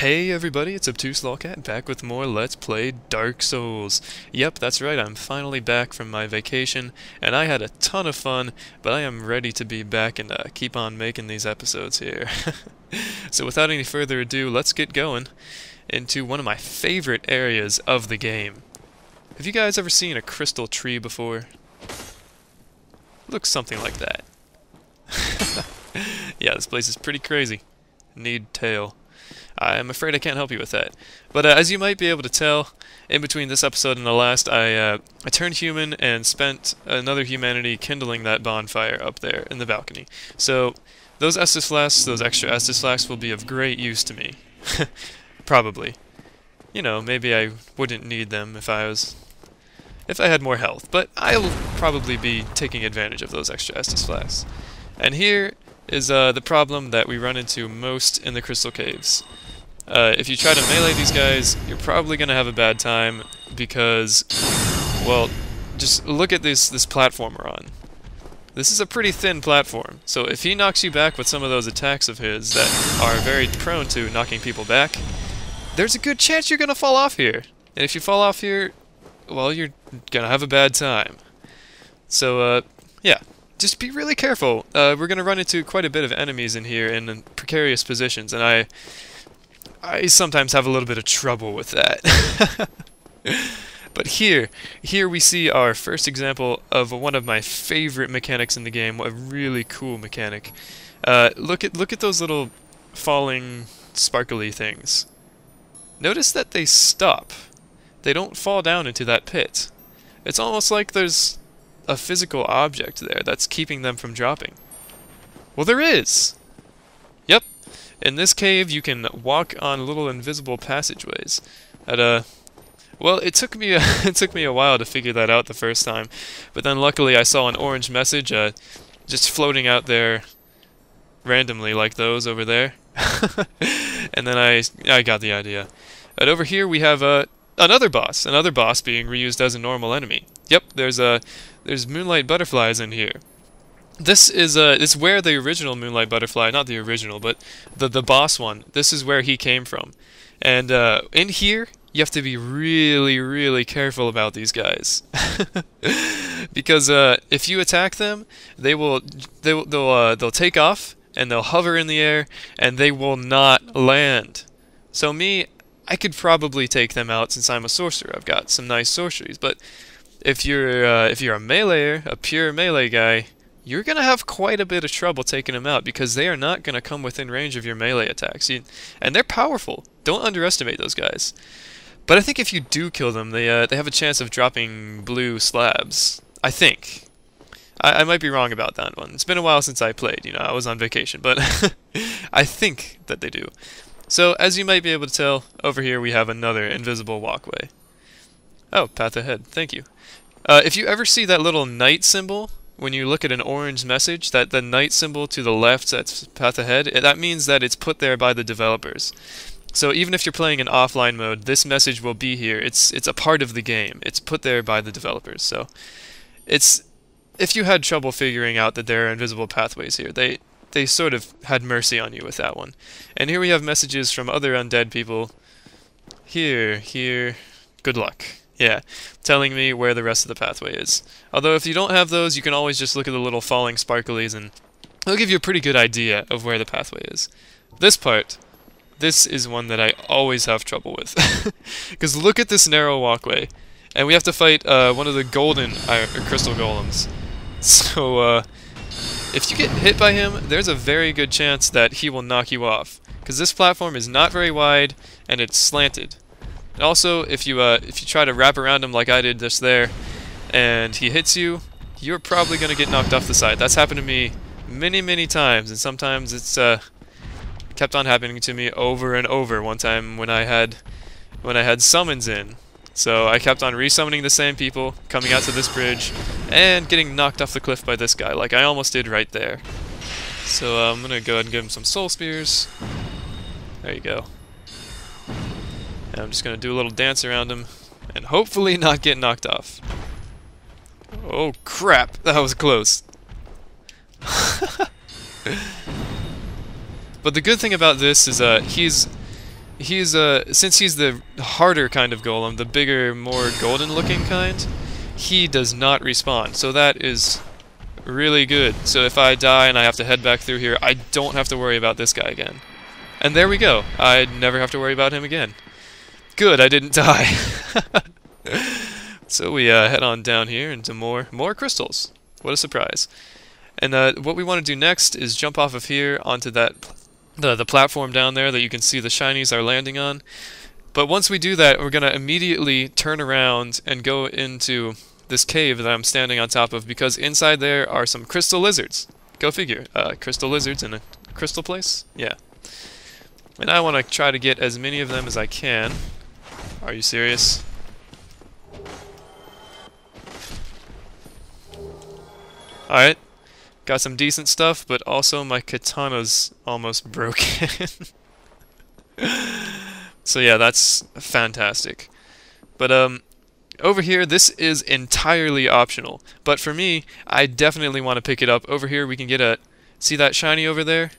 Hey everybody, it's Obtuse Lolcat back with more Let's Play Dark Souls. Yep, that's right, I'm finally back from my vacation, and I had a ton of fun, but I am ready to be back and keep on making these episodes here. So without any further ado, let's get going into one of my favorite areas of the game. Have you guys ever seen a crystal tree before? Looks something like that. Yeah, this place is pretty crazy. Need tail. I'm afraid I can't help you with that. But as you might be able to tell, in between this episode and the last, I turned human and spent another humanity kindling that bonfire up there in the balcony. So those Estus flasks, those extra Estus flasks will be of great use to me. Probably. You know, maybe I wouldn't need them if I had more health, but I'll probably be taking advantage of those extra Estus flasks. And here is the problem that we run into most in the Crystal Caves. If you try to melee these guys, you're probably going to have a bad time because, well, just look at this platform we're on. This is a pretty thin platform, so if he knocks you back with some of those attacks of his that are very prone to knocking people back, there's a good chance you're going to fall off here. And if you fall off here, well, you're going to have a bad time. So, yeah. Just be really careful. We're going to run into quite a bit of enemies in here in precarious positions, and I sometimes have a little bit of trouble with that. But here we see our first example of one of my favorite mechanics in the game, a really cool mechanic. Look at those little falling sparkly things. Notice that they stop. They don't fall down into that pit. It's almost like there's a physical object there that's keeping them from dropping. Well, there is! Yep. In this cave, you can walk on little invisible passageways. Well, it took me a while to figure that out the first time, but then luckily I saw an orange message just floating out there randomly, like those over there. And then I got the idea. But over here we have another boss being reused as a normal enemy. Yep, there's Moonlight Butterflies in here. This is where the original Moonlight Butterfly, not the original, but the boss one, this is where he came from. And in here, you have to be really, really careful about these guys. Because if you attack them, they'll take off, and they'll hover in the air, and they will not land. So I could probably take them out since I'm a sorcerer. I've got some nice sorceries, but if you're a meleeer, a pure melee guy, you're gonna have quite a bit of trouble taking them out because they are not gonna come within range of your melee attacks. And they're powerful. Don't underestimate those guys. But I think if you do kill them, they have a chance of dropping blue slabs. I think. I might be wrong about that one. It's been a while since I played. You know, I was on vacation, but I think that they do. So, as you might be able to tell, over here we have another invisible walkway. Oh, path ahead. Thank you. If you ever see that little knight symbol, when you look at an orange message, that the knight symbol to the left, that's path ahead, that means that it's put there by the developers. So even if you're playing in offline mode, this message will be here. It's a part of the game. It's put there by the developers. So if you had trouble figuring out that there are invisible pathways here, they sort of had mercy on you with that one. And here we have messages from other undead people. Here, good luck. Yeah, telling me where the rest of the pathway is. Although if you don't have those, you can always just look at the little falling sparklies and it'll give you a pretty good idea of where the pathway is. This is one that I always have trouble with. Because look at this narrow walkway. And we have to fight one of the golden crystal golems. So, if you get hit by him, there's a very good chance that he will knock you off. Because this platform is not very wide, and it's slanted. And also, if you try to wrap around him like I did just there, and he hits you, you're probably going to get knocked off the side. That's happened to me many, many times, and sometimes it's kept on happening to me over and over. One time when I had summons in. So I kept on resummoning the same people, coming out to this bridge, and getting knocked off the cliff by this guy, like I almost did right there. So I'm going to go ahead and give him some soul spears. There you go. And I'm just going to do a little dance around him, and hopefully not get knocked off. Oh crap, that was close. But the good thing about this is he's since he's the harder kind of golem, the bigger, more golden-looking kind, he does not respawn. So that is really good. So if I die and I have to head back through here, I don't have to worry about this guy again. And there we go. I never have to worry about him again. Good, I didn't die. So we head on down here into more crystals. What a surprise. And what we want to do next is jump off of here onto that the platform down there that you can see the shinies are landing on. But once we do that, we're going to immediately turn around and go into this cave that I'm standing on top of, because inside there are some crystal lizards. Go figure. Crystal lizards in a crystal place? Yeah. And I want to try to get as many of them as I can. Are you serious? Alright. Got some decent stuff, but also my katana's almost broken. So yeah, that's fantastic. But over here, this is entirely optional. But for me, I definitely want to pick it up. Over here we can get a... See that shiny over there?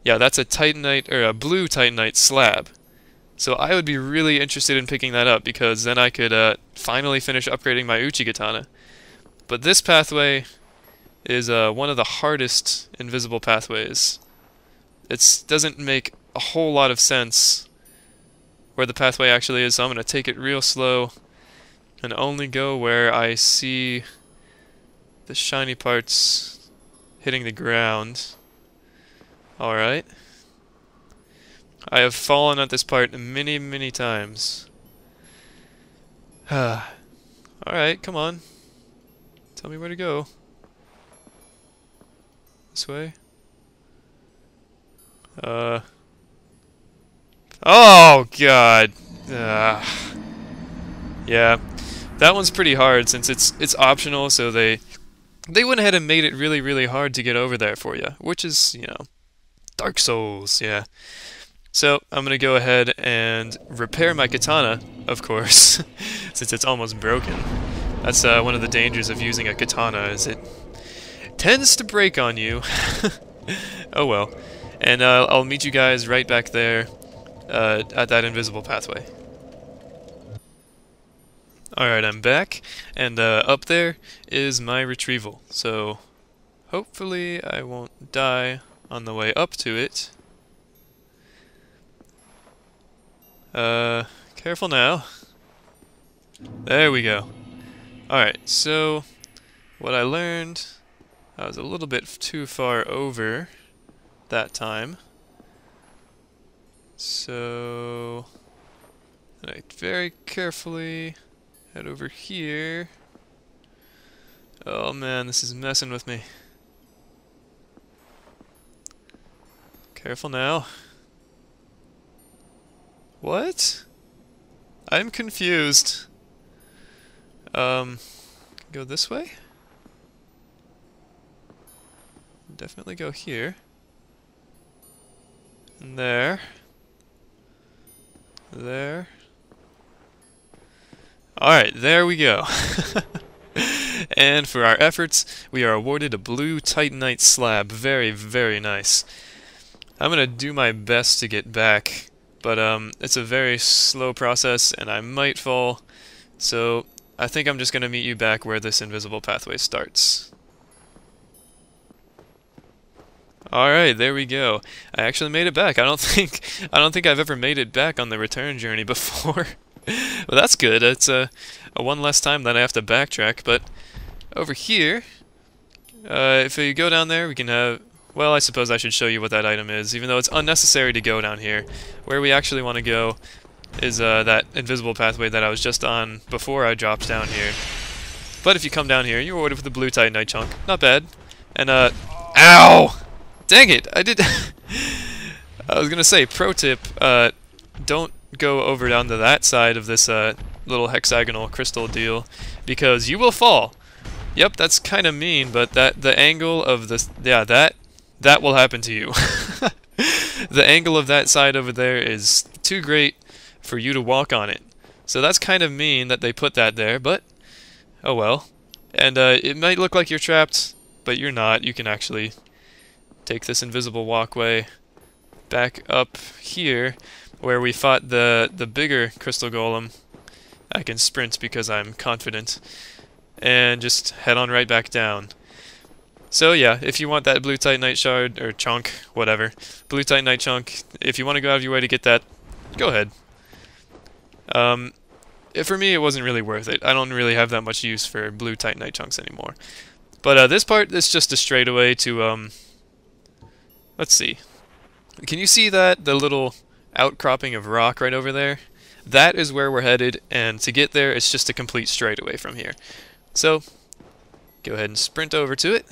Yeah, that's a Titanite, or a blue Titanite slab. So I would be really interested in picking that up, because then I could finally finish upgrading my Uchi katana. But this pathway is one of the hardest invisible pathways. It doesn't make a whole lot of sense where the pathway actually is, so I'm going to take it real slow and only go where I see the shiny parts hitting the ground. Alright. I have fallen at this part many, many times. Alright, come on. Tell me where to go. This way? Oh, God! Yeah. That one's pretty hard since it's optional, so they went ahead and made it really, really hard to get over there for you, which is, you know, Dark Souls, yeah. So, I'm gonna go ahead and repair my katana, of course, since it's almost broken. That's one of the dangers of using a katana, is it tends to break on you. Oh well. And I'll meet you guys right back there at that invisible pathway. Alright, I'm back, and up there is my retrieval, so hopefully I won't die on the way up to it. Careful now. There we go. Alright, so what I learned, I was a little bit too far over that time. So I very carefully head over here. Oh man, this is messing with me. Careful now. What? I'm confused. Go this way? Definitely go here. And there. There. Alright, there we go. And for our efforts, we are awarded a blue Titanite slab. Very, very nice. I'm gonna do my best to get back, but it's a very slow process and I might fall, so I think I'm just gonna meet you back where this invisible pathway starts. Alright, there we go. I actually made it back. I don't think I've ever made it back on the return journey before. Well, that's good. It's a one less time that I have to backtrack, but over here, if you go down there, we can have... Well, I suppose I should show you what that item is, even though it's unnecessary to go down here. Where we actually want to go is that invisible pathway that I was just on before I dropped down here. But if you come down here, you're awarded with a blue Titanite chunk. Not bad. And, ow! Dang it! I did... I was gonna say, pro tip, don't go over down to that side of this little hexagonal crystal deal, because you will fall. Yep, that's kind of mean, but the angle of this... Yeah, that will happen to you. The angle of that side over there is too great for you to walk on it. So that's kind of mean that they put that there, but oh well. And it might look like you're trapped, but you're not. You can actually take this invisible walkway back up here. where we fought the bigger crystal golem. I can sprint because I'm confident, and just head on right back down. So yeah, if you want that blue Titanite shard, or chunk, whatever, blue Titanite chunk, if you want to go out of your way to get that, go ahead. For me, it wasn't really worth it. I don't really have that much use for blue Titanite chunks anymore. But this part is just a straightaway to, let's see. Can you see that, the little outcropping of rock right over there? That is where we're headed, and to get there, it's just a complete straightaway from here. So, go ahead and sprint over to it.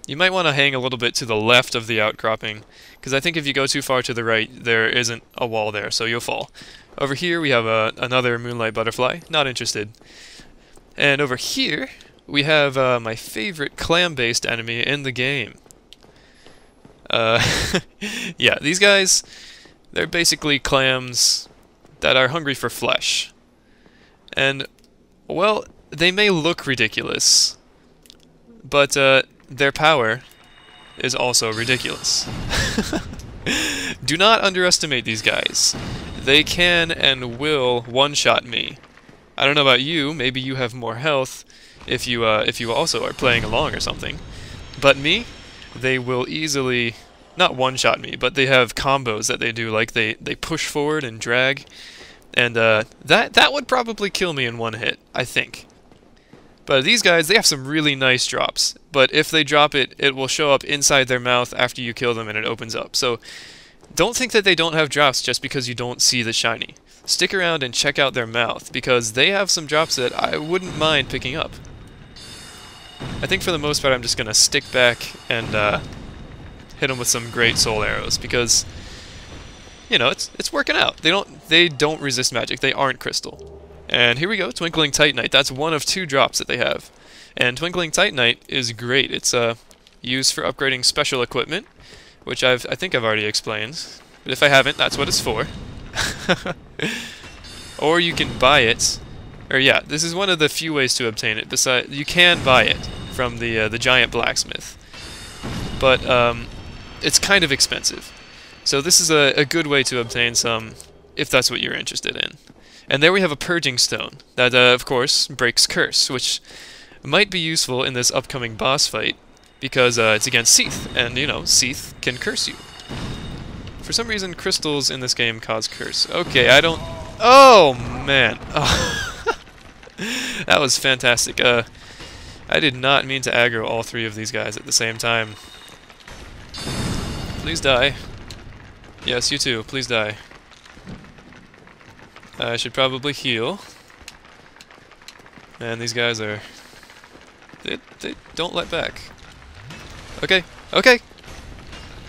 You might want to hang a little bit to the left of the outcropping, because I think if you go too far to the right, there isn't a wall there, so you'll fall. Over here we have another Moonlight Butterfly, not interested. And over here, we have my favorite clam-based enemy in the game. Yeah, these guys, they're basically clams that are hungry for flesh. And, well, they may look ridiculous, but their power is also ridiculous. Do not underestimate these guys. They can and will one-shot me. I don't know about you, maybe you have more health if you also are playing along or something. But me, they will easily, not one-shot me, but they have combos that they do, like they push forward and drag. And that would probably kill me in one hit, I think. But these guys, they have some really nice drops. But if they drop it, it will show up inside their mouth after you kill them and it opens up. So don't think that they don't have drops just because you don't see the shiny. Stick around and check out their mouth, because they have some drops that I wouldn't mind picking up. I think for the most part I'm just going to stick back and hit them with some great soul arrows, because, you know, it's working out. They don't resist magic. They aren't crystal. And here we go, Twinkling Titanite. That's one of 2 drops that they have. And Twinkling Titanite is great. It's used for upgrading special equipment, which I think I've already explained. But if I haven't, that's what it's for. Or you can buy it. Or yeah, this is one of the few ways to obtain it. Besides, you can buy it from the giant blacksmith, but it's kind of expensive. So this is a good way to obtain some, if that's what you're interested in. And there we have a Purging Stone that, of course, breaks Curse, which might be useful in this upcoming boss fight, because it's against Seath, and, you know, Seath can curse you. For some reason, crystals in this game cause curse. Okay, I don't... Oh, man. Oh. That was fantastic. I did not mean to aggro all 3 of these guys at the same time. Please die. Yes, you too. Please die. I should probably heal. Man, these guys are... They don't let back. Okay, okay!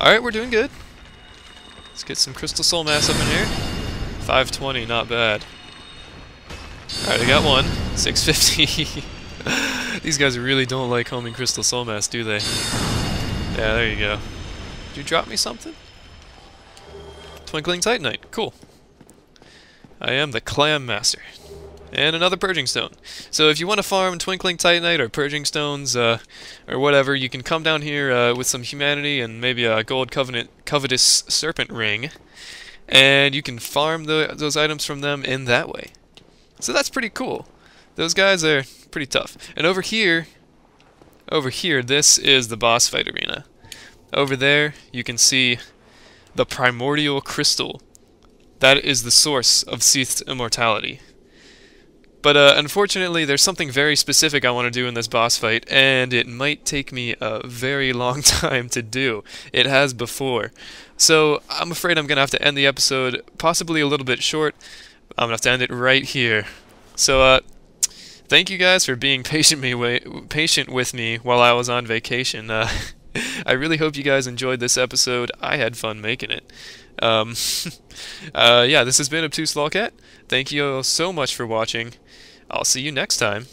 Alright, we're doing good. Let's get some Crystal Soul Mass up in here. 520, not bad. Alright, I got one. 650. These guys really don't like homing Crystal Soul Mass, do they? Yeah, there you go. Did you drop me something? Twinkling Titanite, cool. I am the Clam Master. And another Purging Stone. So if you want to farm Twinkling Titanite or Purging Stones, or whatever, you can come down here with some humanity and maybe a Gold Covetous Serpent Ring, and you can farm those items from them in that way. So that's pretty cool. Those guys are pretty tough. And over here, this is the boss fight arena. Over there, you can see the Primordial Crystal. That is the source of Seath's immortality. But unfortunately, there's something very specific I want to do in this boss fight, and it might take me a very long time to do. It has before. So I'm afraid I'm going to have to end the episode possibly a little bit short. I'm going to have to end it right here. So thank you guys for being patient with me while I was on vacation. I really hope you guys enjoyed this episode. I had fun making it. Yeah, this has been Obtuse Lolcat. Thank you all so much for watching. I'll see you next time.